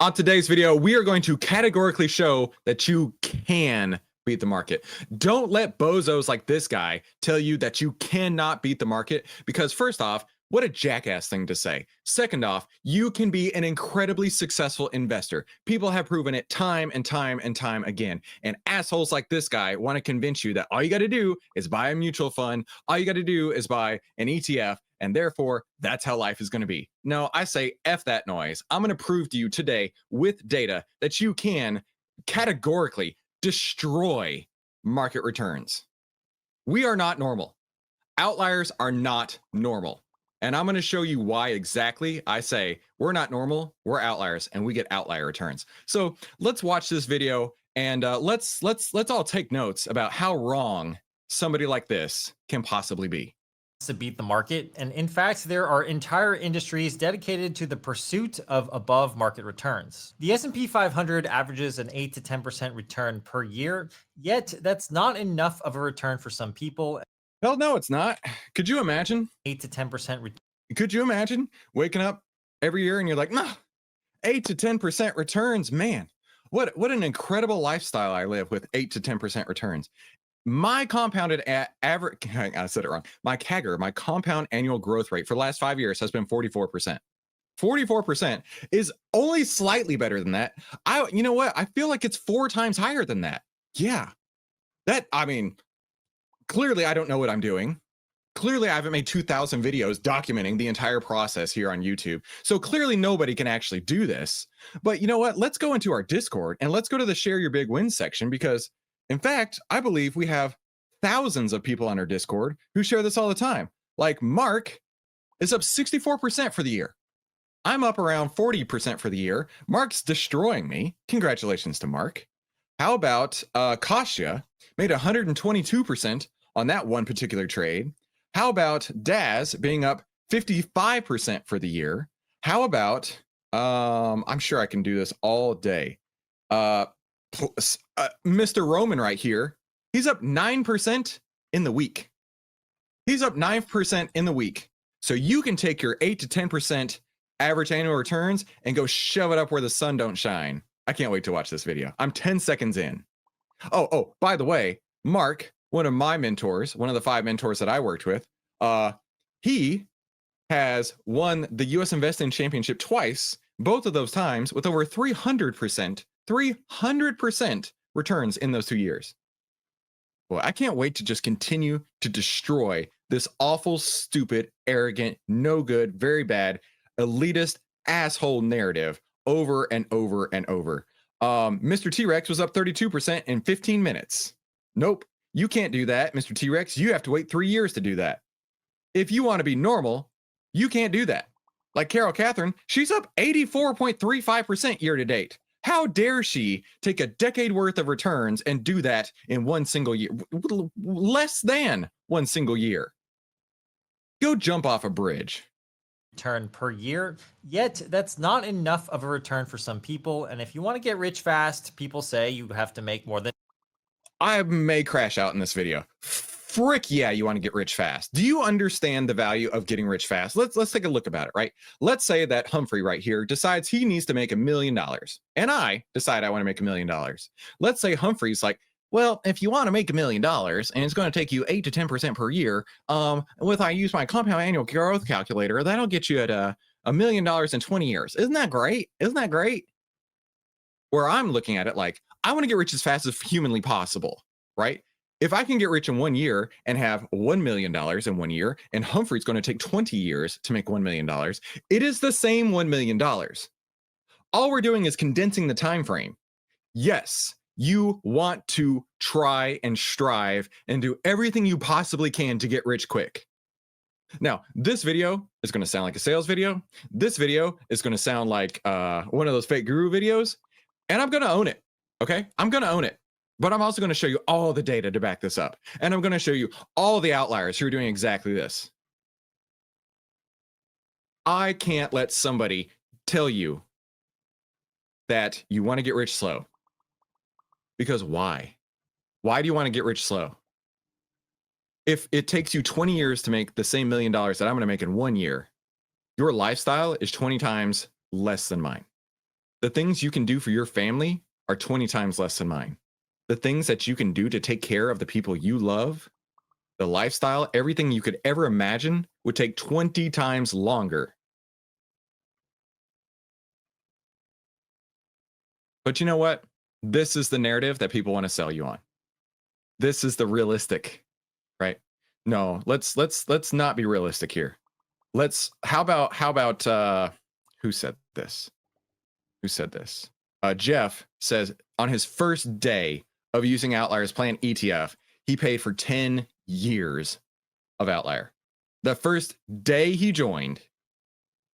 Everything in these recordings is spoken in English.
On today's video, we are going to categorically show that you can beat the market. Don't let bozos like this guy tell you that you cannot beat the market, because first off, what a jackass thing to say. Second off, you can be an incredibly successful investor. People have proven it time and time and time again. And assholes like this guy want to convince you that all you got to do is buy a mutual fund. All you got to do is buy an ETF. And therefore, that's how life is going to be. No, I say F that noise. I'm going to prove to you today with data that you can categorically destroy market returns. We are not normal. Outliers are not normal. And I'm going to show you why exactly I say we're not normal, we're outliers, and we get outlier returns. So let's watch this video and let's all take notes about how wrong somebody like this can possibly be. To beat the market, and in fact there are entire industries dedicated to the pursuit of above market returns. The S&P 500 averages an 8 to 10% return per year, yet that's not enough of a return for some people. Hell no, it's not. Could you imagine? 8 to 10% Could you imagine waking up every year and you're like, nah, 8 to 10% returns, man. What an incredible lifestyle I live with 8 to 10% returns. My compounded average, I said it wrong. My CAGR, my compound annual growth rate for the last 5 years has been 44%. 44% is only slightly better than that. You know what? I feel like it's 4 times higher than that. Yeah. I mean, clearly I don't know what I'm doing. Clearly I haven't made 2,000 videos documenting the entire process here on YouTube. So clearly nobody can actually do this. But you know what? Let's go into our Discord and let's go to the share your big wins section, because in fact, I believe we have thousands of people on our Discord who share this all the time. Like Mark is up 64% for the year. I'm up around 40% for the year. Mark's destroying me. Congratulations to Mark. How about Kasia made 122% on that one particular trade? How about Daz being up 55% for the year? How about, I'm sure I can do this all day. Mr. Roman right here, he's up 9% in the week. He's up 9% in the week. So you can take your 8 to 10% average annual returns and go shove it up where the sun don't shine. I can't wait to watch this video. I'm 10 seconds in. Oh, by the way, Mark, one of my mentors, one of the 5 mentors that I worked with, he has won the US Investing Championship twice, both of those times with over 300% returns in those 2 years. Well, I can't wait to just continue to destroy this awful, stupid, arrogant, no good, very bad, elitist asshole narrative over and over and over. Mr. T-Rex was up 32% in 15 minutes. Nope, you can't do that, Mr. T-Rex. You have to wait 3 years to do that. If you want to be normal, you can't do that. Like Carol Catherine, she's up 84.35% year to date. How dare she take a decade worth of returns and do that in one single year? Less than one single year. Go jump off a bridge. return per year, yet that's not enough of a return for some people. And if you want to get rich fast, people say you have to make more than. I may crash out in this video. Frick yeah, you want to get rich fast. Do you understand the value of getting rich fast? Let's take a look about it, right? Let's say that Humphrey right here decides he needs to make $1 million, and I decide I want to make $1 million. Let's say Humphrey's like, well, if you want to make $1 million and it's going to take you 8 to 10% per year, I use my compound annual growth calculator, that'll get you at $1 million in 20 years. Isn't that great? Isn't that great? Where I'm looking at it like, I want to get rich as fast as humanly possible, right? If I can get rich in 1 year and have $1 million in 1 year, and Humphrey's going to take 20 years to make $1 million, it is the same $1 million. All we're doing is condensing the time frame. Yes, you want to try and strive and do everything you possibly can to get rich quick. Now, this video is going to sound like a sales video. This video is going to sound like one of those fake guru videos, and I'm going to own it. Okay, I'm going to own it. But I'm also going to show you all the data to back this up. And I'm going to show you all the outliers who are doing exactly this. I can't let somebody tell you that you want to get rich slow. Because why? Why do you want to get rich slow? If it takes you 20 years to make the same $1 million that I'm going to make in 1 year, your lifestyle is 20 times less than mine. The things you can do for your family are 20 times less than mine. The things that you can do to take care of the people you love, the lifestyle, everything you could ever imagine would take 20 times longer. But you know what? This is the narrative that people want to sell you on. This is the realistic, right? No, let's not be realistic here. Let's how about who said this? Who said this? Jeff says on his first day of using Outliers Plan ETF, he paid for 10 years of Outlier. The first day he joined,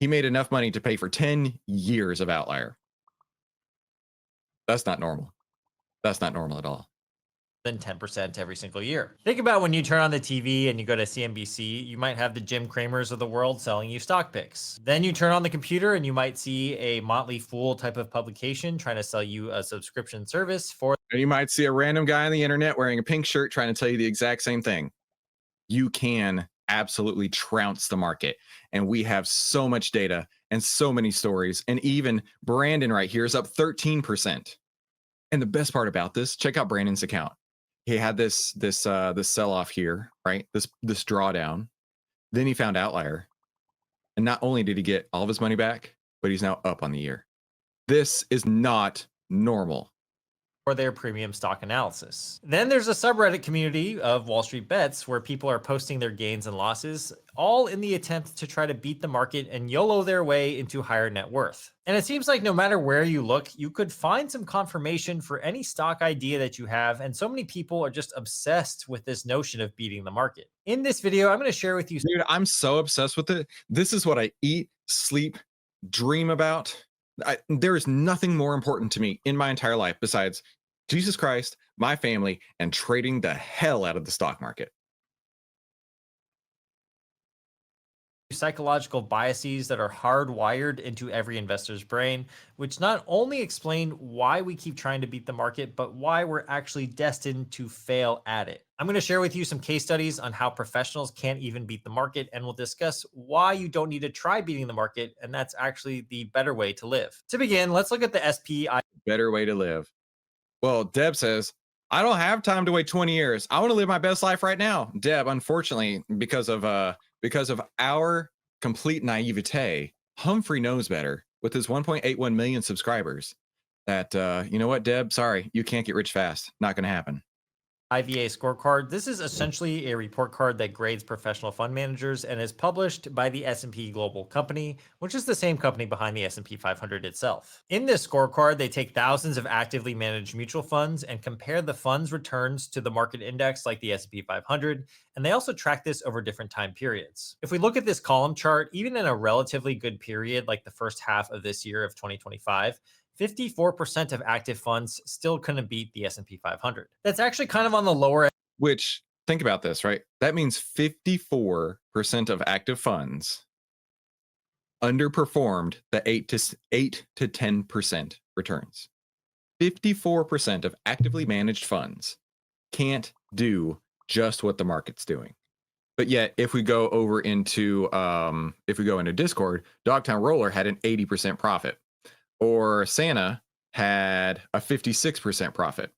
he made enough money to pay for 10 years of Outlier. That's not normal. That's not normal at all. Than 10% every single year. Think about when you turn on the TV and you go to CNBC, you might have the Jim Cramers of the world selling you stock picks. Then you turn on the computer and you might see a Motley Fool type of publication trying to sell you a subscription service for. And you might see a random guy on the internet wearing a pink shirt trying to tell you the exact same thing. You can absolutely trounce the market. And we have so much data and so many stories. And even Brandon right here is up 13%. And the best part about this, check out Brandon's account. He had this sell-off here, right? This drawdown. Then he found Outlier. And not only did he get all of his money back, but he's now up on the year. This is not normal. For their premium stock analysis. Then there's a subreddit community of Wall Street Bets where people are posting their gains and losses, all in the attempt to try to beat the market and YOLO their way into higher net worth. And it seems like no matter where you look, you could find some confirmation for any stock idea that you have, and so many people are just obsessed with this notion of beating the market. In this video, I'm going to share with you. Dude, I'm so obsessed with it. This is what I eat, sleep, dream about. There is nothing more important to me in my entire life besides Jesus Christ, my family, and trading the hell out of the stock market. Psychological biases that are hardwired into every investor's brain, which not only explain why we keep trying to beat the market, but why we're actually destined to fail at it. I'm going to share with you some case studies on how professionals can't even beat the market, and we'll discuss why you don't need to try beating the market, and that's actually the better way to live. To begin, let's look at the SPIVA. Better way to live. Well, Deb says, I don't have time to wait 20 years. I want to live my best life right now. Deb, unfortunately, because of our complete naivete, Humphrey knows better with his 1.81 million subscribers that, you know what, Deb, sorry, you can't get rich fast. Not going to happen. IVA scorecard. This is essentially a report card that grades professional fund managers and is published by the S&P Global Company, which is the same company behind the S&P 500 itself. In this scorecard, they take thousands of actively managed mutual funds and compare the fund's returns to the market index like the S&P 500, and they also track this over different time periods. If we look at this column chart, even in a relatively good period like the first half of this year of 2025, 54% of active funds still couldn't beat the S&P 500. That's actually kind of on the lower end. Which, think about this, right? That means 54% of active funds underperformed the 8 to 10% returns. 54% of actively managed funds can't do just what the market's doing. But yet, if we go over into Discord, Dogtown Roller had an 80% profit. Or Santa had a 56% profit,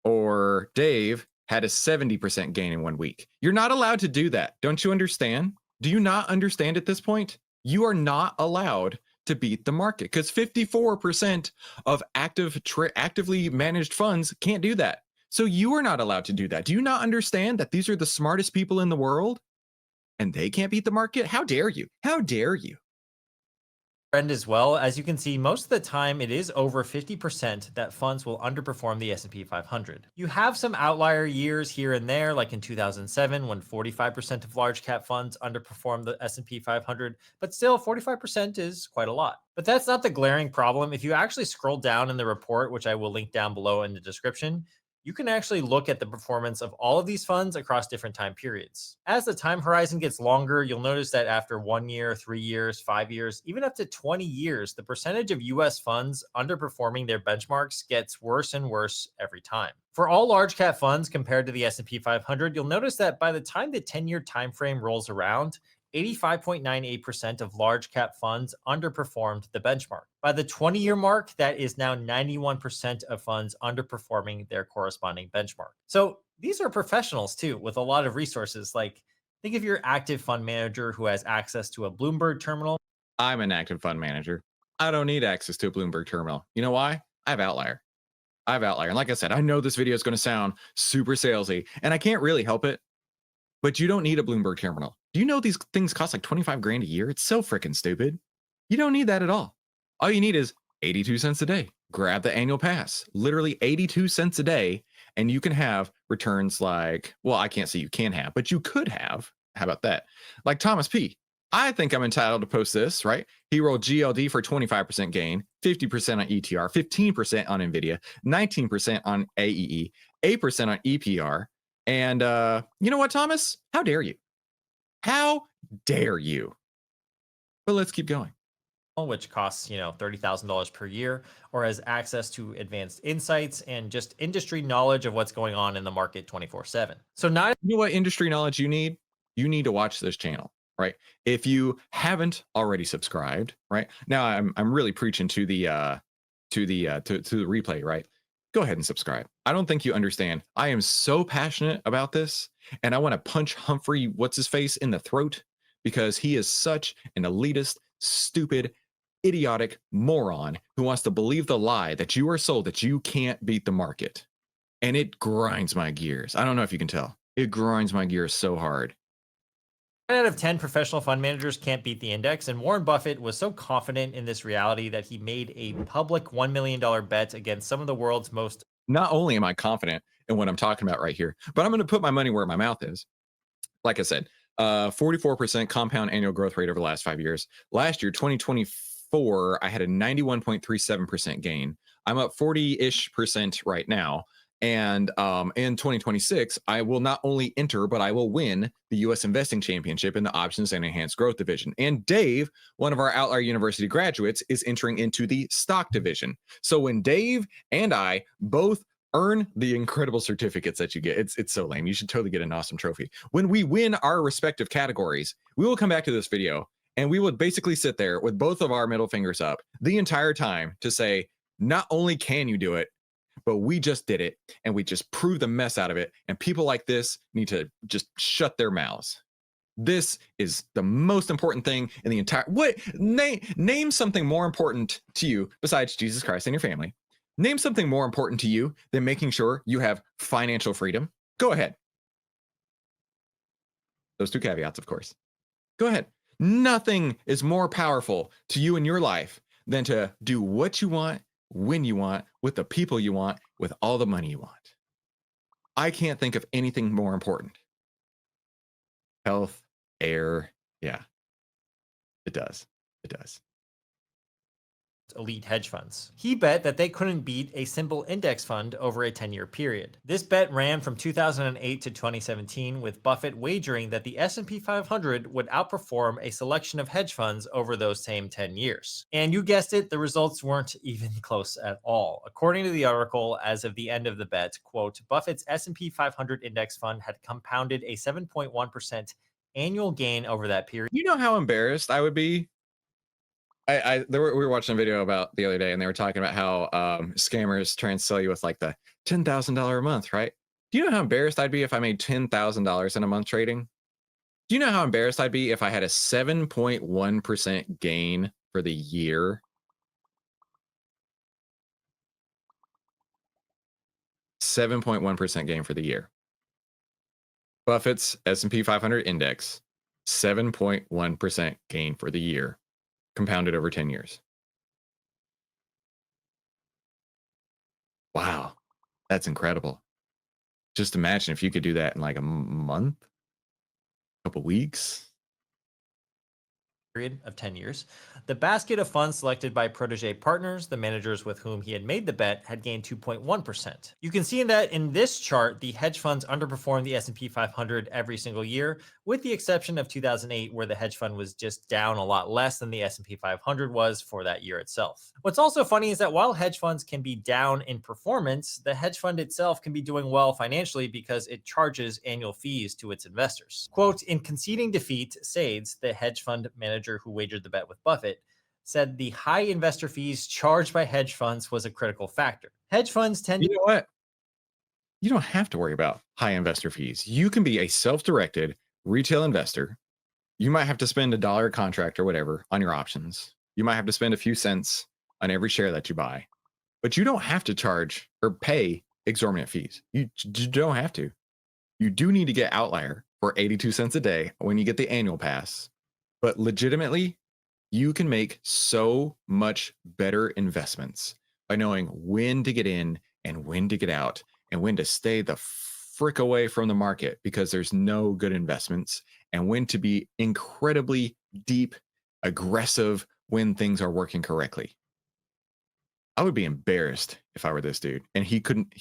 or Dave had a 70% gain in 1 week. You're not allowed to do that. Don't you understand? Do you not understand at this point? You are not allowed to beat the market because 54% of actively managed funds can't do that. So you are not allowed to do that. Do you not understand that these are the smartest people in the world and they can't beat the market? How dare you? How dare you? Trend as well. As you can see, most of the time it is over 50% that funds will underperform the S&P 500. You have some outlier years here and there, like in 2007 when 45% of large cap funds underperformed the S&P 500, but still 45% is quite a lot. But that's not the glaring problem. If you actually scroll down in the report, which I will link down below in the description, you can actually look at the performance of all of these funds across different time periods. As the time horizon gets longer, you'll notice that after 1 year, 3 years, 5 years, even up to 20 years, the percentage of US funds underperforming their benchmarks gets worse and worse every time. For all large cap funds compared to the S&P 500, you'll notice that by the time the 10-year time frame rolls around, 85.98% of large cap funds underperformed the benchmark. By the 20-year mark, that is now 91% of funds underperforming their corresponding benchmark. So these are professionals too, with a lot of resources. Like, think of your active fund manager who has access to a Bloomberg terminal. I'm an active fund manager. I don't need access to a Bloomberg terminal. You know why? I have Outlier. I have Outlier. And like I said, I know this video is going to sound super salesy, and I can't really help it, but you don't need a Bloomberg terminal. Do you know these things cost like 25 grand a year? It's so freaking stupid. You don't need that at all. All you need is 82 cents a day. Grab the annual pass, literally 82 cents a day, and you can have returns like, well, I can't say you can have, but you could have. How about that? Like Thomas P. I think I'm entitled to post this, right? He rolled GLD for 25% gain, 50% on ETR, 15% on NVIDIA, 19% on AEE, 8% on EPR. And you know what, Thomas? How dare you? How dare you? But let's keep going. Which costs, $30,000 per year, or has access to advanced insights and just industry knowledge of what's going on in the market 24/7. So not You know what industry knowledge you need? You need to watch this channel, right? If you haven't already subscribed, right? Now I'm really preaching to the replay, right? Go ahead and subscribe. I don't think you understand. I am so passionate about this, and I want to punch Humphrey what's his face in the throat because he is such an elitist, stupid, idiotic moron who wants to believe the lie that you are sold that you can't beat the market. And it grinds my gears. I don't know if you can tell. It grinds my gears so hard. 9 out of 10 professional fund managers can't beat the index, and Warren Buffett was so confident in this reality that he made a public $1 million bet against some of the world's most. Not only am I confident in what I'm talking about right here, but I'm going to put my money where my mouth is. Like I said, 44% compound annual growth rate over the last 5 years. Last year, 2024, I had a 91.37% gain. I'm up 40-ish percent right now. And in 2026, I will not only enter, but I will win the U.S. Investing Championship in the Options and Enhanced Growth Division. And Dave, one of our Outlier University graduates, is entering into the Stock Division. So when Dave and I both earn the incredible certificates that you get, it's so lame. You should totally get an awesome trophy. When we win our respective categories, we will come back to this video and we will basically sit there with both of our middle fingers up the entire time to say, not only can you do it, but we just did it and we just proved the mess out of it. And people like this need to just shut their mouths. This is the most important thing in the entire. What name something more important to you besides Jesus Christ and your family? Name something more important to you than making sure you have financial freedom. Go ahead. Those two caveats, of course. Go ahead. Nothing is more powerful to you in your life than to do what you want, when you want, with the people you want, with all the money you want. I can't think of anything more important. Health, air, yeah, it does. It does. Elite hedge funds. He bet that they couldn't beat a simple index fund over a 10-year period. This bet ran from 2008 to 2017, with Buffett wagering that the S&P 500 would outperform a selection of hedge funds over those same 10 years. And you guessed it, the results weren't even close at all. According to the article, as of the end of the bet, quote, Buffett's S&P 500 index fund had compounded a 7.1% annual gain over that period. You know how embarrassed I would be? We were watching a video about the other day, and they were talking about how scammers try and sell you with like the $10,000 a month, right? Do you know how embarrassed I'd be if I made $10,000 in a month trading? Do you know how embarrassed I'd be if I had a 7.1% gain for the year? 7.1% gain for the year. Buffett's S&P 500 index, 7.1% gain for the year, compounded over 10 years. Wow, that's incredible. Just imagine if you could do that in like a month, a couple weeks. period of 10 years, the basket of funds selected by protege partners, the managers with whom he had made the bet, had gained 2.1%. You can see that in this chart, the hedge funds underperformed the S&P 500 every single year, with the exception of 2008, where the hedge fund was just down a lot less than the S&P 500 was for that year itself. What's also funny is that while hedge funds can be down in performance, the hedge fund itself can be doing well financially because it charges annual fees to its investors. Quote, in conceding defeat, Sades, the hedge fund manager who wagered the bet with Buffett, said the high investor fees charged by hedge funds was a critical factor. Hedge funds tend You to know what? You don't have to worry about high investor fees. You can be a self-directed retail investor. You might have to spend $1 a contract or whatever on your options. You might have to spend a few cents on every share that you buy, but you don't have to charge or pay exorbitant fees. You don't have to. You do need to get Outlier for 82 cents a day when you get the annual pass. But legitimately, you can make so much better investments by knowing when to get in and when to get out and when to stay the frick away from the market because there's no good investments, and when to be incredibly deep, aggressive when things are working correctly. I would be embarrassed if I were this dude. And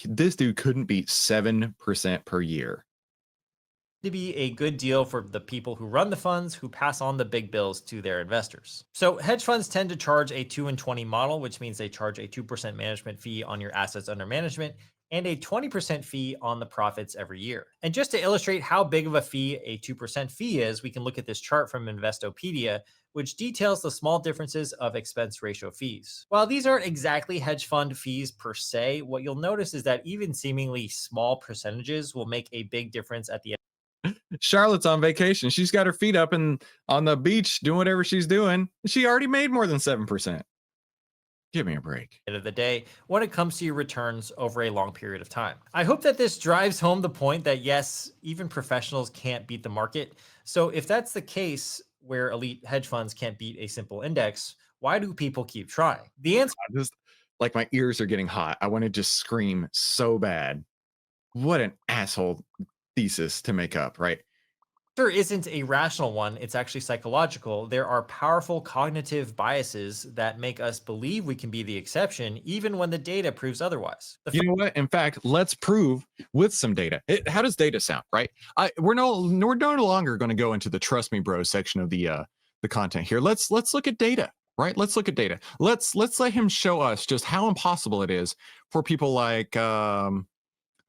this dude couldn't beat 7% per year. be a good deal for the people who run the funds who pass on the big bills to their investors. So hedge funds tend to charge a 2 and 20 model, which means they charge a 2% management fee on your assets under management and a 20% fee on the profits every year. And just to illustrate how big of a fee a 2% fee is, we can look at this chart from Investopedia, which details the small differences of expense ratio fees. While these aren't exactly hedge fund fees per se, what you'll notice is that even seemingly small percentages will make a big difference at the Charlotte's on vacation. She's got her feet up and on the beach doing whatever she's doing. She already made more than 7%. Give me a break. end of the day when it comes to your returns over a long period of time. I hope that this drives home the point that yes, even professionals can't beat the market. So if that's the case, where elite hedge funds can't beat a simple index, why do people keep trying? The answer Just like my ears are getting hot. I want to just scream so bad. What an asshole thesis to make up, right? isn't a rational one, it's actually psychological. There are powerful cognitive biases that make us believe we can be the exception, even when the data proves otherwise. You know what? In fact, let's prove with some data. How does data sound, right? We're no longer going to go into the trust me, bro section of the content here. Let's look at data, right? Let's look at data. Let's let him show us just how impossible it is for people like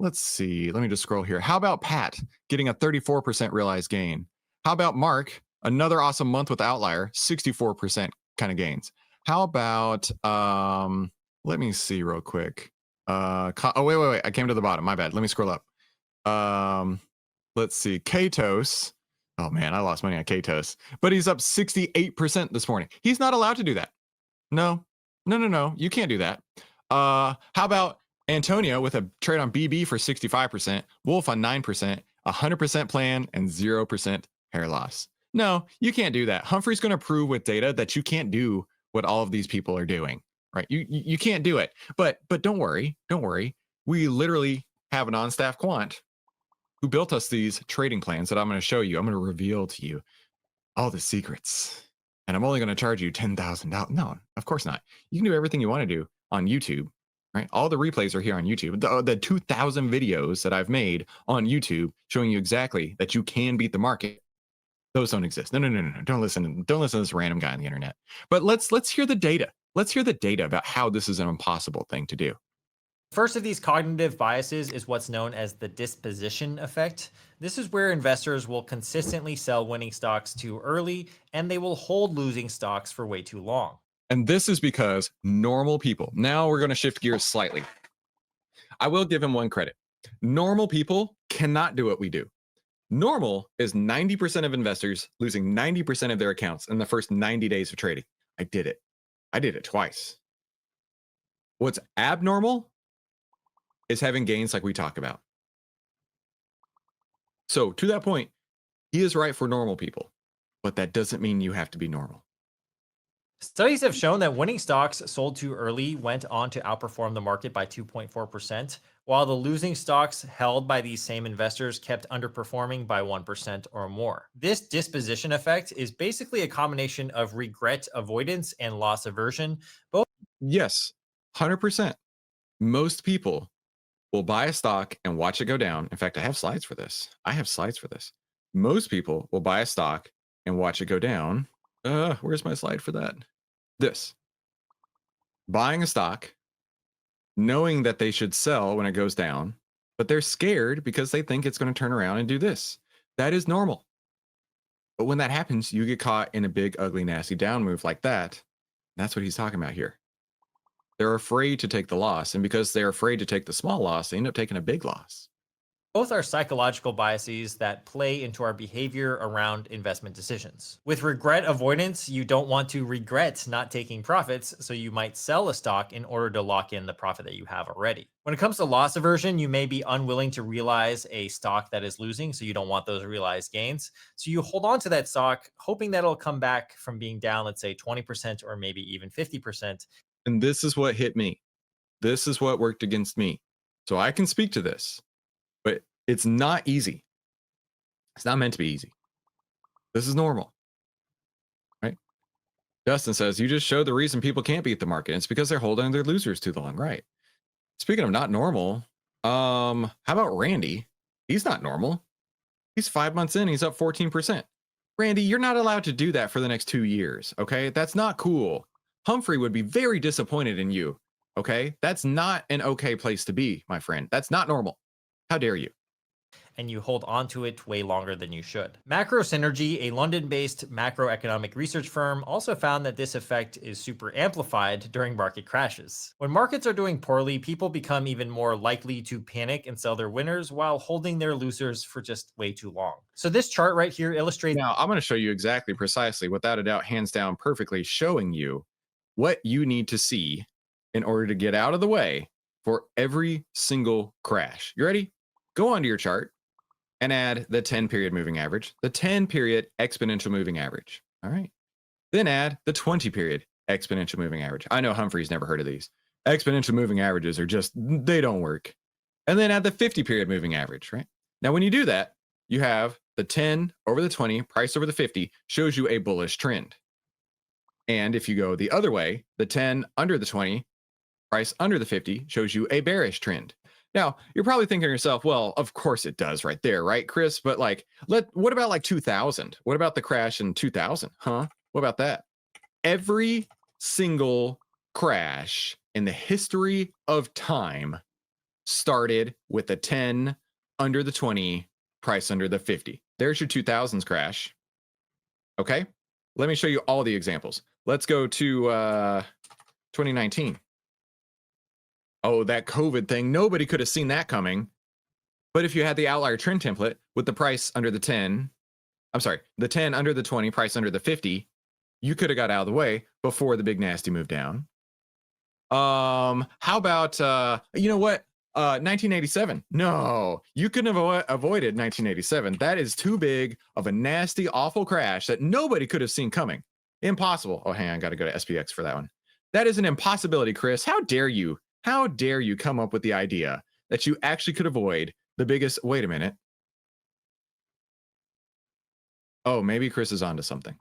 let's see. Let me just scroll here. How about Pat getting a 34% realized gain? How about Mark? Another awesome month with Outlier, 64% kind of gains. How about let me see real quick. Oh wait. I came to the bottom. My bad. Let me scroll up. Let's see. Katos. Oh man, I lost money on Katos. But he's up 68% this morning. He's not allowed to do that. No. You can't do that. How about Antonio with a trade on BB for 65%, Wolf on 9%, 100% plan, and 0% hair loss. No, you can't do that. Humphrey's going to prove with data that you can't do what all of these people are doing, right? You can't do it. But don't worry. We literally have an on-staff quant who built us these trading plans that I'm going to show you. I'm going to reveal to you all the secrets. And I'm only going to charge you $10,000. No, of course not. You can do everything you want to do on YouTube. Right, all the replays are here on YouTube. The 2,000 videos that I've made on YouTube showing you exactly that you can beat the market. Those don't exist. No. Don't listen to this random guy on the internet. But let's hear the data. Let's hear the data about how this is an impossible thing to do. First of these cognitive biases is what's known as the disposition effect. This is where investors will consistently sell winning stocks too early, and they will hold losing stocks for way too long. And this is because normal people, now we're going to shift gears slightly. I will give him one credit. Normal people cannot do what we do. Normal is 90% of investors losing 90% of their accounts in the first 90 days of trading. I did it twice. What's abnormal is having gains like we talk about. So to that point, he is right for normal people, but that doesn't mean you have to be normal. Studies have shown that winning stocks sold too early went on to outperform the market by 2.4%, while the losing stocks held by these same investors kept underperforming by 1% or more. This disposition effect is basically a combination of regret avoidance and loss aversion. Both Yes, 100%. Most people will buy a stock and watch it go down. In fact, I have slides for this. Most people will buy a stock and watch it go down. Where's my slide for that? This. Buying a stock, knowing that they should sell when it goes down, but they're scared because they think it's going to turn around and do this. That is normal. But when that happens, you get caught in a big, ugly, nasty down move like that. That's what he's talking about here. They're afraid to take the loss. And because they're afraid to take the small loss, they end up taking a big loss. Both are psychological biases that play into our behavior around investment decisions. With regret avoidance, you don't want to regret not taking profits, so you might sell a stock in order to lock in the profit that you have already. When it comes to loss aversion, you may be unwilling to realize a stock that is losing, so you don't want those realized gains. So you hold on to that stock, hoping that it'll come back from being down, let's say 20% or maybe even 50%. And this is what hit me. This is what worked against me. So I can speak to this, but it's not easy. It's not meant to be easy. This is normal, right? Justin says, you just showed the reason people can't beat the market. It's because they're holding their losers too long, right? Speaking of not normal, how about Randy? He's not normal. He's 5 months in, he's up 14%. Randy, you're not allowed to do that for the next 2 years, okay? That's not cool. Humphrey would be very disappointed in you, okay? That's not an okay place to be, my friend. That's not normal. How dare you? And you hold on to it way longer than you should. Macro Synergy, a London-based macroeconomic research firm, also found that this effect is super amplified during market crashes. When markets are doing poorly, people become even more likely to panic and sell their winners while holding their losers for just way too long. So this chart right here illustrates. Now, I'm going to show you exactly, precisely, without a doubt, hands down, perfectly showing you what you need to see in order to get out of the way for every single crash. You ready? Go onto your chart and add the 10-period moving average, the 10-period exponential moving average. All right. Then add the 20-period exponential moving average. I know Humphrey's never heard of these. Exponential moving averages are just, they don't work. And then add the 50-period moving average, right? Now, when you do that, you have the 10 over the 20, price over the 50, shows you a bullish trend. And if you go the other way, the 10 under the 20, price under the 50, shows you a bearish trend. Now, you're probably thinking to yourself, well, of course it does right there, right, Chris? But like, what about like 2000? What about the crash in 2000? Huh? What about that? Every single crash in the history of time started with a 10 under the 20, price under the 50. There's your 2000s crash. Okay. Let me show you all the examples. Let's go to 2019. Oh, that COVID thing. Nobody could have seen that coming. But if you had the outlier trend template with the price under the 10, the 10 under the 20, price under the 50, you could have got out of the way before the big nasty move down. How about, you know what? 1987. No, you couldn't have avoided 1987. That is too big of a nasty, awful crash that nobody could have seen coming. Impossible. Oh, hang on. Got to go to SPX for that one. That is an impossibility, Chris. How dare you? How dare you come up with the idea that you actually could avoid the biggest? Wait a minute. Oh, maybe Chris is onto something.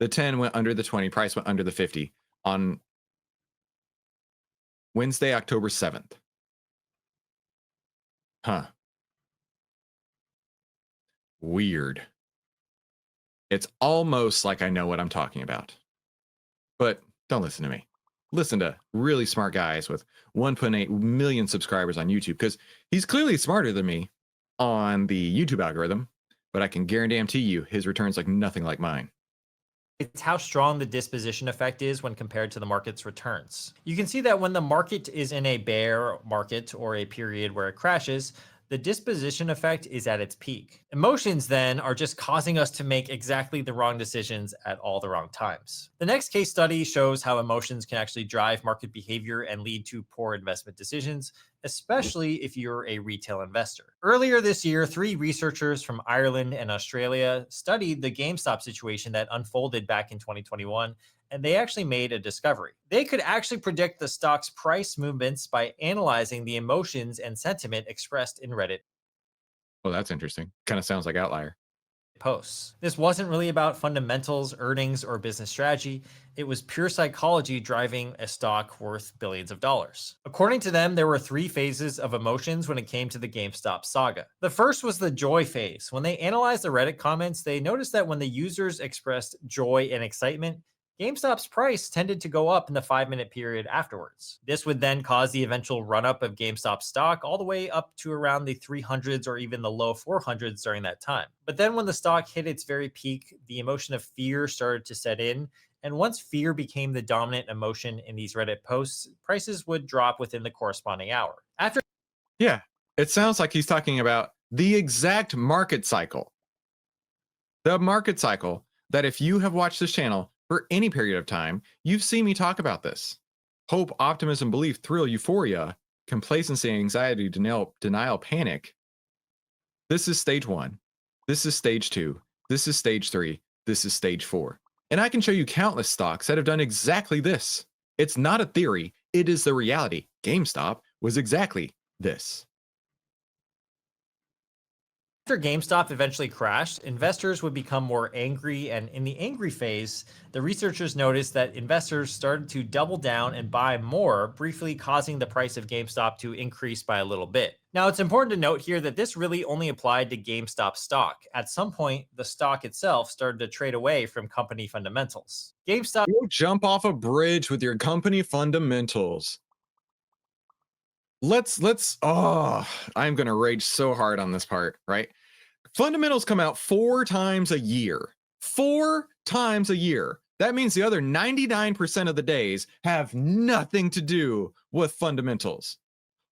The 10 went under the 20, price went under the 50 on Wednesday, October 7th. Huh. Weird. It's almost like I know what I'm talking about. But don't listen to me. Listen to really smart guys with 1.8 million subscribers on YouTube, because he's clearly smarter than me on the YouTube algorithm, but I can guarantee you his returns like nothing like mine. It's how strong the disposition effect is when compared to the market's returns. You can see that when the market is in a bear market or a period where it crashes, the disposition effect is at its peak. Emotions then are just causing us to make exactly the wrong decisions at all the wrong times. The next case study shows how emotions can actually drive market behavior and lead to poor investment decisions, especially if you're a retail investor. Earlier this year, 3 researchers from Ireland and Australia studied the GameStop situation that unfolded back in 2021 and they actually made a discovery. They could actually predict the stock's price movements by analyzing the emotions and sentiment expressed in Reddit Well, that's interesting. Kind of sounds like Outlier. posts. This wasn't really about fundamentals, earnings, or business strategy. It was pure psychology driving a stock worth billions of dollars. According to them, there were three phases of emotions when it came to the GameStop saga. The first was the joy phase. When they analyzed the Reddit comments, they noticed that when the users expressed joy and excitement, GameStop's price tended to go up in the 5-minute period afterwards. This would then cause the eventual run up of GameStop stock all the way up to around the 300s or even the low 400s during that time. But then when the stock hit its very peak, the emotion of fear started to set in. And once fear became the dominant emotion in these Reddit posts, prices would drop within the corresponding hour. After Yeah, it sounds like he's talking about the exact market cycle. The market cycle that if you have watched this channel for any period of time, you've seen me talk about this. Hope, optimism, belief, thrill, euphoria, complacency, anxiety, denial, panic. This is stage 1. This is stage 2. This is stage 3. This is stage 4. And I can show you countless stocks that have done exactly this. It's not a theory, it is the reality. GameStop was exactly this. GameStop eventually crashed, investors would become more angry, and in the angry phase, the researchers noticed that investors started to double down and buy more, briefly causing the price of GameStop to increase by a little bit. Now, it's important to note here that this really only applied to GameStop stock. At some point, the stock itself started to trade away from company fundamentals. GameStop You jump off a bridge with your company fundamentals. I'm going to rage so hard on this part, right? Fundamentals come out 4 times a year. 4 times a year. That means the other 99% of the days have nothing to do with fundamentals.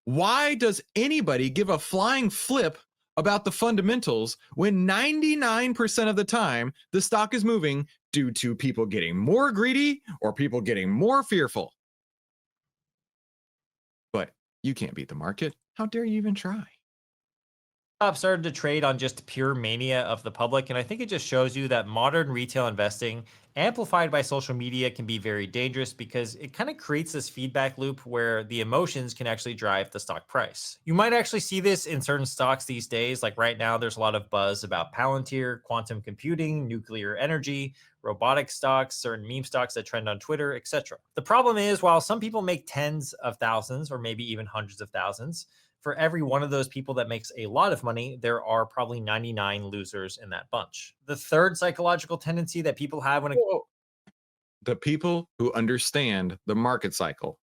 Why does anybody give a flying flip about the fundamentals when 99% of the time the stock is moving due to people getting more greedy or people getting more fearful? But you can't beat the market. How dare you even try? started to trade on just pure mania of the public, and I think it just shows you that modern retail investing, amplified by social media, can be very dangerous because it kind of creates this feedback loop where the emotions can actually drive the stock price. You might actually see this in certain stocks these days. Like right now, there's a lot of buzz about Palantir, quantum computing, nuclear energy, robotic stocks, certain meme stocks that trend on Twitter, etc. The problem is, while some people make tens of thousands or maybe even hundreds of thousands, for every one of those people that makes a lot of money, there are probably 99 losers in that bunch. The third psychological tendency that people have when it The people who understand the market cycle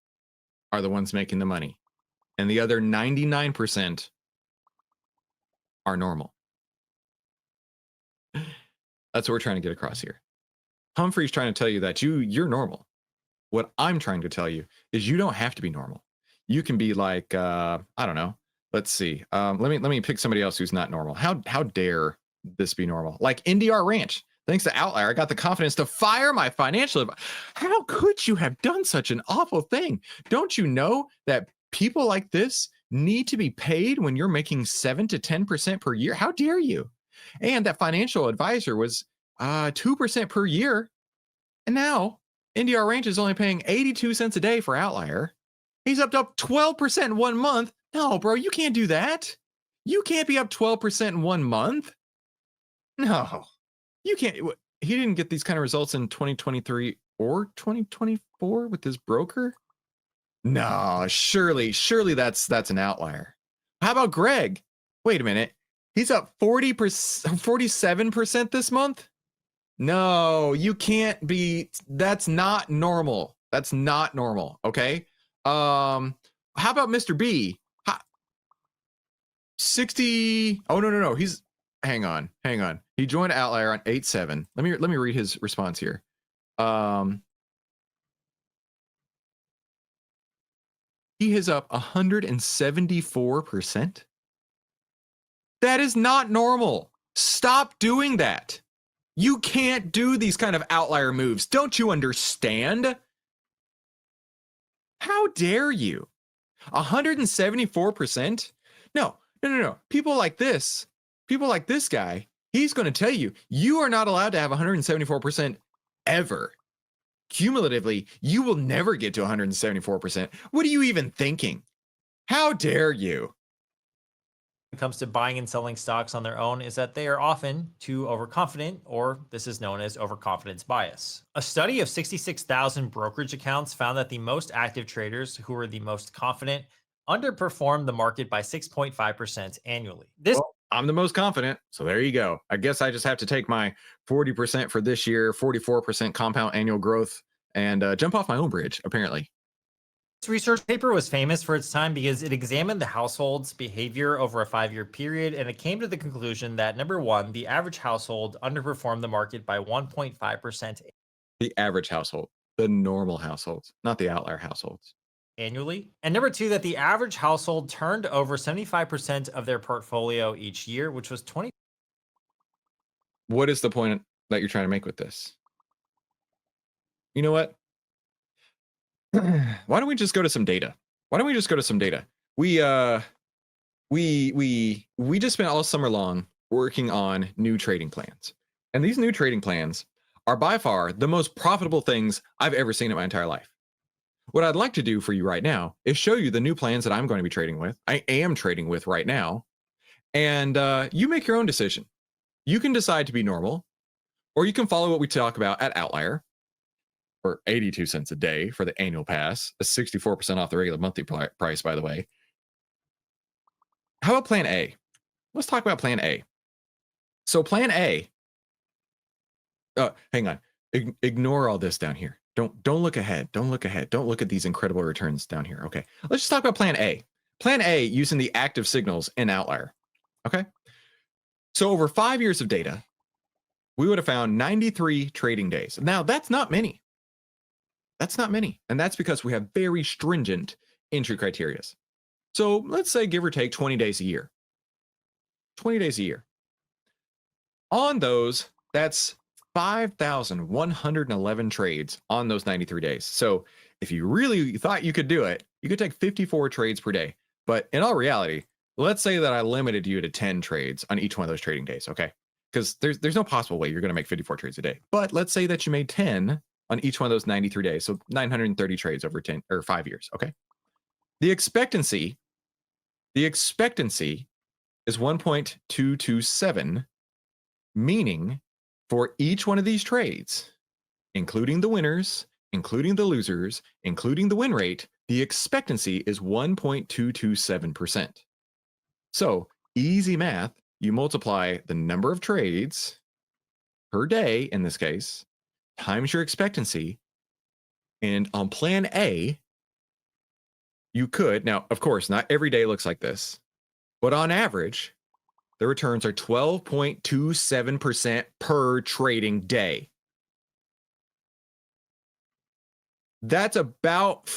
are the ones making the money, and the other 99% are normal. That's what we're trying to get across here. Humphrey's trying to tell you that you're normal. What I'm trying to tell you is you don't have to be normal. You can be like I don't know. Let's see. Let me pick somebody else who's not normal. How dare this be normal? Like NDR Ranch. Thanks to Outlier, I got the confidence to fire my financial advisor. How could you have done such an awful thing? Don't you know that people like this need to be paid when you're making 7 to 10% per year? How dare you? And that financial advisor was 2% per year. And now NDR Ranch is only paying 82 cents a day for Outlier. He's up 12% in 1 month. No, bro, you can't do that. You can't be up 12% in 1 month. No, you can't. He didn't get these kind of results in 2023 or 2024 with his broker. No, surely that's an outlier. How about Greg? Wait a minute. He's up 40%, 47% this month. No, you can't be. That's not normal. That's not normal. Okay. How about Mr. B? 60. Oh, no. Hang on. He joined Outlier on 8/7. Let me read his response here. He is up 174%. That is not normal. Stop doing that. You can't do these kind of outlier moves. Don't you understand? How dare you? 174%? No. People like this guy, he's going to tell you, you are not allowed to have 174% ever. Cumulatively, you will never get to 174%. What are you even thinking? How dare you? When it comes to buying and selling stocks on their own is that they are often too overconfident, or this is known as overconfidence bias. A study of 66,000 brokerage accounts found that the most active traders, who were the most confident, underperformed the market by 6.5% annually. This Well, I'm the most confident. So there you go. I guess I just have to take my 40% for this year, 44% compound annual growth, and jump off my own bridge, apparently. research paper was famous for its time because it examined the household's behavior over a 5-year period, and it came to the conclusion that number one, the average household underperformed the market by 1.5% The average household, the normal households, not the outlier households. annually. And number two, that the average household turned over 75% of their portfolio each year, which was 20. What is the point that you're trying to make with this? You know what? Why don't we just go to some data? Why don't we just go to some data? We just spent all summer long working on new trading plans. And these new trading plans are by far the most profitable things I've ever seen in my entire life. What I'd like to do for you right now is show you the new plans that I'm going to be trading with. I am trading with right now. And you make your own decision. You can decide to be normal, or you can follow what we talk about at Outlier for 82 cents a day for the annual pass. That's 64% off the regular monthly price, by the way. How about plan A? Let's talk about plan A. So plan A, hang on. Ignore all this down here. Don't look ahead. Don't look ahead. Don't look at these incredible returns down here. Okay. Let's just talk about plan A. Plan A using the active signals in Outlier. Okay. So over 5 years of data, we would have found 93 trading days. Now, that's not many. That's not many. And that's because we have very stringent entry criteria. So let's say give or take 20 days a year. 20 days a year. On those, that's 5,111 trades on those 93 days. So if you really thought you could do it, you could take 54 trades per day. But in all reality, let's say that I limited you to 10 trades on each one of those trading days, okay? Because there's no possible way you're going to make 54 trades a day. But let's say that you made 10 on each one of those 93 days. So 930 trades over 10 or 5 years, okay? The expectancy is 1.227, meaning for each one of these trades, including the winners, including the losers, including the win rate, the expectancy is 1.227%. So easy math, you multiply the number of trades per day, in this case, times your expectancy. And on plan A, you could, now, of course, not every day looks like this, but on average, the returns are 12.27% per trading day. That's about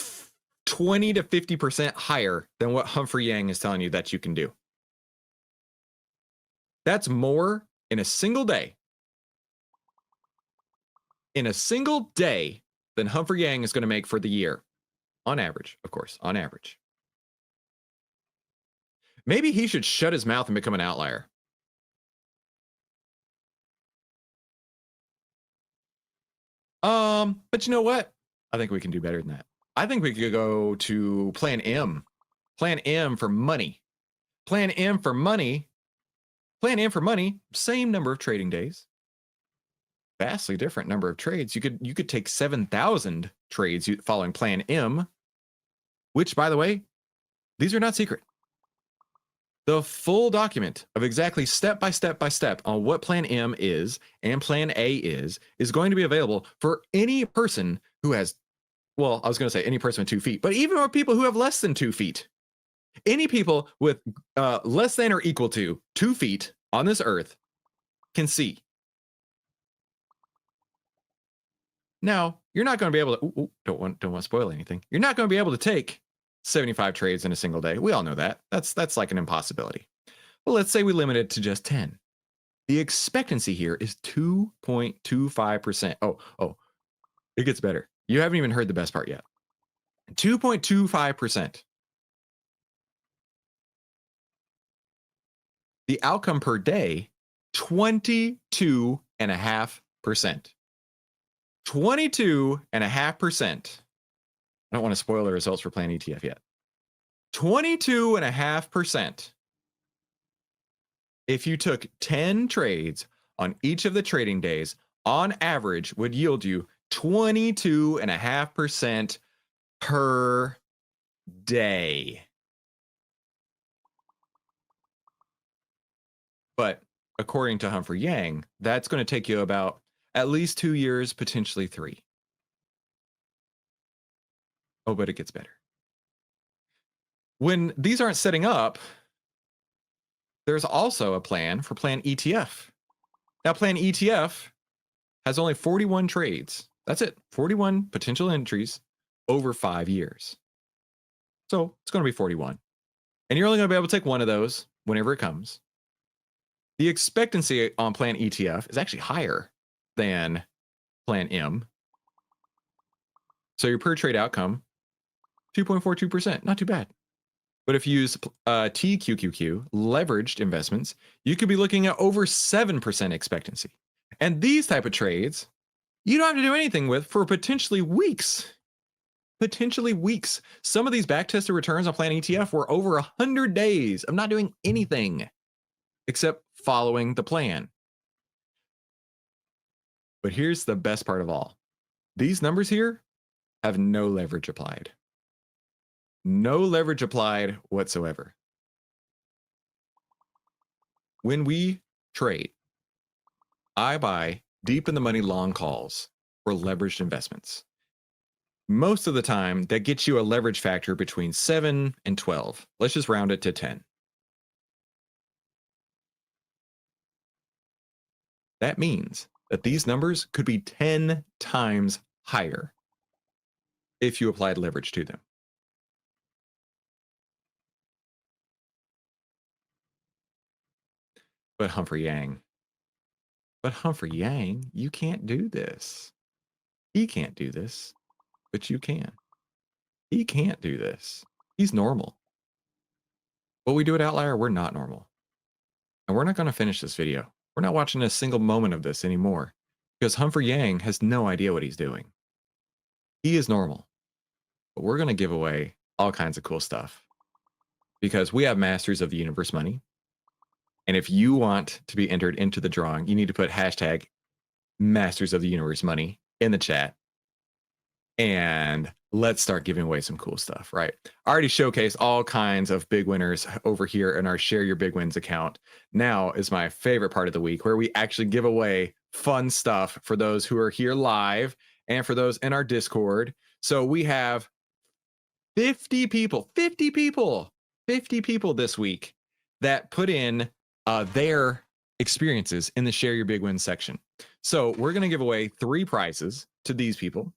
20 to 50% higher than what Humphrey Yang is telling you that you can do. That's more in a single day. In a single day than Humphrey Yang is going to make for the year. On average, of course, on average. Maybe he should shut his mouth and become an outlier. But you know what? I think we can do better than that. I think we could go to plan M. Plan M for money. Plan M for money. Plan M for money, same number of trading days. Vastly different number of trades. You could take 7,000 trades following plan M, which, by the way, these are not secret. The full document of exactly step by step on what plan M is and plan A is going to be available for any person who has, well, I was going to say any person with 2 feet, but even for people who have less than 2 feet. Any people with less than or equal to 2 feet on this earth can see. Now, you're not going to be able to, don't want to spoil anything. You're not going to be able to take 75 trades in a single day. We all know that. That's like an impossibility. Well, let's say we limit it to just 10. The expectancy here is 2.25%. Oh, it gets better. You haven't even heard the best part yet. 2.25%. The outcome per day, 22.5%. 22.5%. I don't want to spoil the results for Plan ETF yet. 22.5%. If you took 10 trades on each of the trading days, on average would yield you 22.5% per day. But according to Humphrey Yang, that's going to take you about at least 2 years, potentially 3. Oh, but it gets better. When these aren't setting up, there's also a plan for Plan ETF. Now, Plan ETF has only 41 trades. That's it. 41 potential entries over 5 years. So it's going to be 41. And you're only going to be able to take one of those whenever it comes. The expectancy on Plan ETF is actually higher than Plan M. So your per trade outcome, 2.42%. Not too bad. But if you use tqqq, leveraged investments, you could be looking at over 7% expectancy. And these type of trades, you don't have to do anything with for potentially weeks. Potentially weeks. Some of these backtested returns on Plan ETF were over 100 days of not doing anything except following the plan. But here's the best part of all. These numbers here have no leverage applied. No leverage applied whatsoever. When we trade, I buy deep in the money long calls for leveraged investments. Most of the time, that gets you a leverage factor between 7 and 12. Let's just round it to 10. That means that these numbers could be 10 times higher if you applied leverage to them. But Humphrey Yang, you can't do this. He can't do this, but you can. He can't do this. He's normal. What we do at Outlier, we're not normal. And we're not going to finish this video. We're not watching a single moment of this anymore because Humphrey Yang has no idea what he's doing. He is normal, but we're going to give away all kinds of cool stuff because we have Masters of the Universe money. And if you want to be entered into the drawing, you need to put hashtag Masters of the Universe money in the chat. And let's start giving away some cool stuff, right? I already showcased all kinds of big winners over here in our Share Your Big Wins account. Now is my favorite part of the week where we actually give away fun stuff for those who are here live and for those in our Discord. So we have 50 people this week that put in their experiences in the Share Your Big Wins section. So we're going to give away 3 prizes to these people.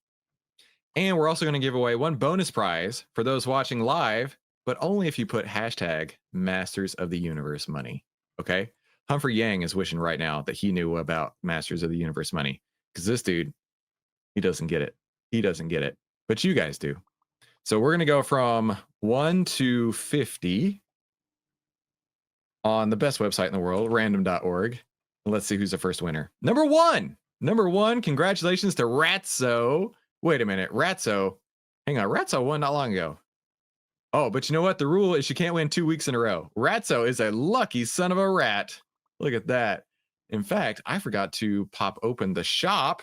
And we're also going to give away 1 bonus prize for those watching live, but only if you put hashtag Masters of the Universe money. Okay. Humphrey Yang is wishing right now that he knew about Masters of the Universe money because this dude, he doesn't get it. He doesn't get it, but you guys do. So we're going to go from 1 to 50 on the best website in the world, random.org. Let's see who's the first winner. Number one, congratulations to Ratso. Wait a minute, Ratso. Hang on, Ratso won not long ago. Oh, but you know what? The rule is you can't win 2 weeks in a row. Ratso is a lucky son of a rat. Look at that. In fact, I forgot to pop open the shop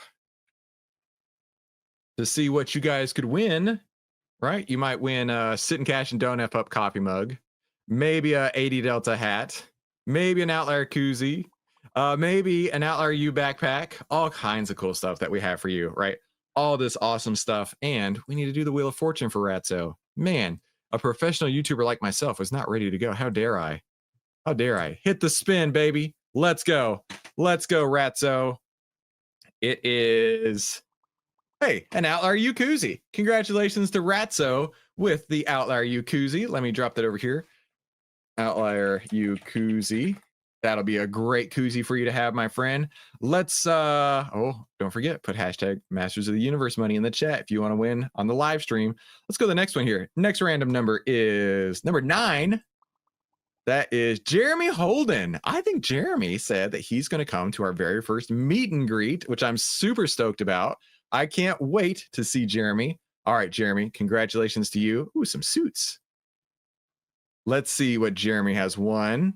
to see what you guys could win, right? You might win a Sit and Cash and Don't F Up coffee mug, maybe a 80 Delta hat, maybe an Outlier koozie, maybe an Outlier U backpack, all kinds of cool stuff that we have for you, right? All this awesome stuff. And we need to do the Wheel of Fortune for Ratso. Man, a professional YouTuber like myself was not ready to go. How dare I? How dare I? Hit the spin, baby. Let's go. Let's go, Ratso. It is, hey, an Outlier U koozie. Congratulations to Ratso with the Outlier U koozie. Let me drop that over here. Outlier U koozie. That'll be a great koozie for you to have, my friend. Let's, don't forget, put hashtag Masters of the Universe money in the chat if you want to win on the live stream. Let's go to the next one here. Next random number is number 9. That is Jeremy Holden. I think Jeremy said that he's going to come to our very first meet and greet, which I'm super stoked about I can't wait to see Jeremy. All right, Jeremy, congratulations to you. Ooh, some suits. Let's see what Jeremy has won.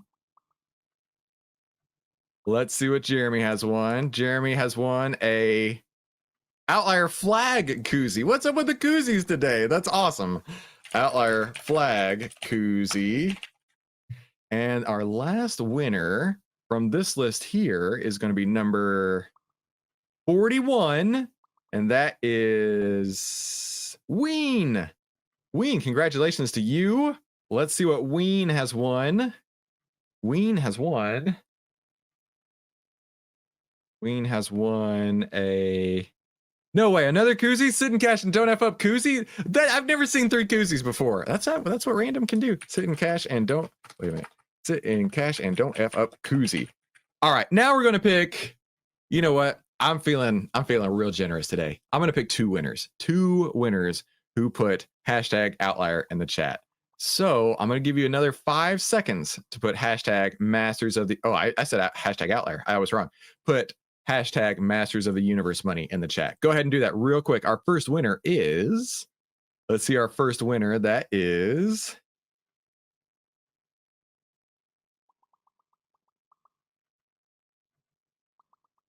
Let's see what Jeremy has won. Jeremy has won a Outlier flag koozie. What's up with the koozies today? That's awesome. Outlier flag koozie. And our last winner from this list here is going to be number 41. And that is Ween. Ween, congratulations to you. Let's see what Ween has won. Ween has won. Ween has won a... No way, another koozie? Sit in cash and don't F up koozie? That I've never seen 3 koozies before. That's what random can do. Sit in cash and don't... Wait a minute. Sit in cash and don't F up koozie. All right, now we're going to pick... You know what? I'm feeling real generous today. I'm going to pick 2 winners. 2 winners who put hashtag outlier in the chat. So I'm going to give you another 5 seconds to put hashtag masters of the... Oh, I said hashtag outlier. I was wrong. Put hashtag masters of the universe money in the chat. Go ahead and do that real quick. Our first winner is... Let's see our first winner. That is...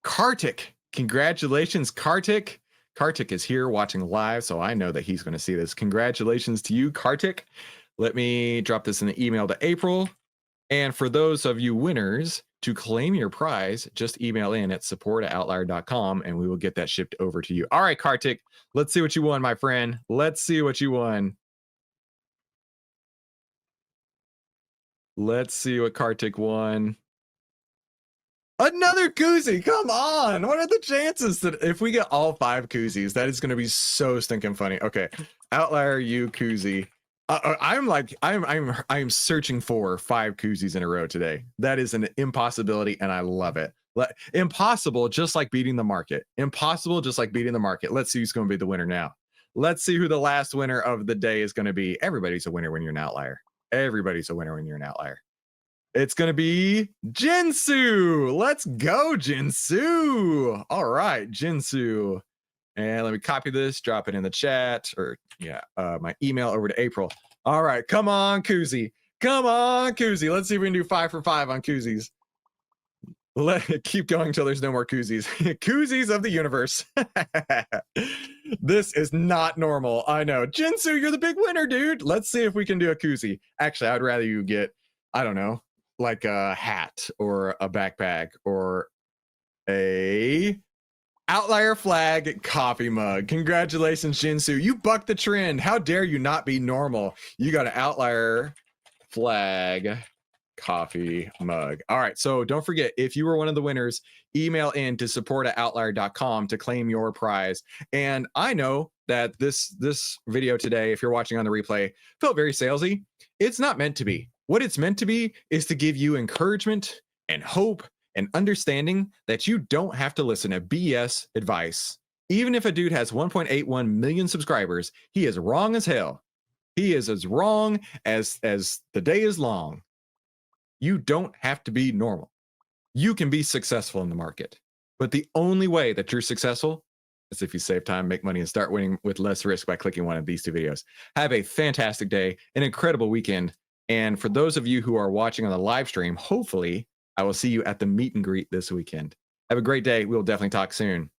Kartik. Congratulations, Kartik. Kartik is here watching live, so I know that he's going to see this. Congratulations to you, Kartik. Let me drop this in the email to April. And for those of you winners, to claim your prize, just email in at support@outlier.com and we will get that shipped over to you. All right, Kartik, let's see what you won, my friend. Let's see what you won. Let's see what Kartik won. Another koozie. Come on. What are the chances that if we get all 5 koozies, that is going to be so stinking funny. Okay. Outlier you koozie. I'm searching for 5 koozies in a row today. That is an impossibility and I love it. Impossible, just like beating the market. Impossible, just like beating the market. Let's see who's going to be the winner now. Let's see who the last winner of the day is going to be. Everybody's a winner when you're an outlier. Everybody's a winner when you're an outlier. It's going to be Jinsu. Let's go, Jinsu. All right, Jinsu. And let me copy this, drop it in the chat, or my email over to April. All right, come on, koozie. Come on, koozie. Let's see if we can do 5 for 5 on koozies. Keep going until there's no more koozies. Koozies of the universe. This is not normal. I know. Jinsu, you're the big winner, dude. Let's see if we can do a koozie. Actually, I'd rather you get, I don't know, like a hat or a backpack or a outlier flag coffee mug. Congratulations, Jinsu. You bucked the trend. How dare you not be normal? You got an outlier flag coffee mug. All right, so don't forget, if you were one of the winners, email in to support@outlier.com to claim your prize. And I know that this video today, if you're watching on the replay, felt very salesy. It's not meant to be. What it's meant to be is to give you encouragement and hope and understanding that you don't have to listen to BS advice. Even if a dude has 1.81 million subscribers, he is wrong as hell. He is as wrong as the day is long. You don't have to be normal. You can be successful in the market. But the only way that you're successful is if you save time, make money, and start winning with less risk by clicking one of these 2 videos. Have a fantastic day, an incredible weekend. And for those of you who are watching on the live stream, hopefully I will see you at the meet and greet this weekend. Have a great day. We'll definitely talk soon.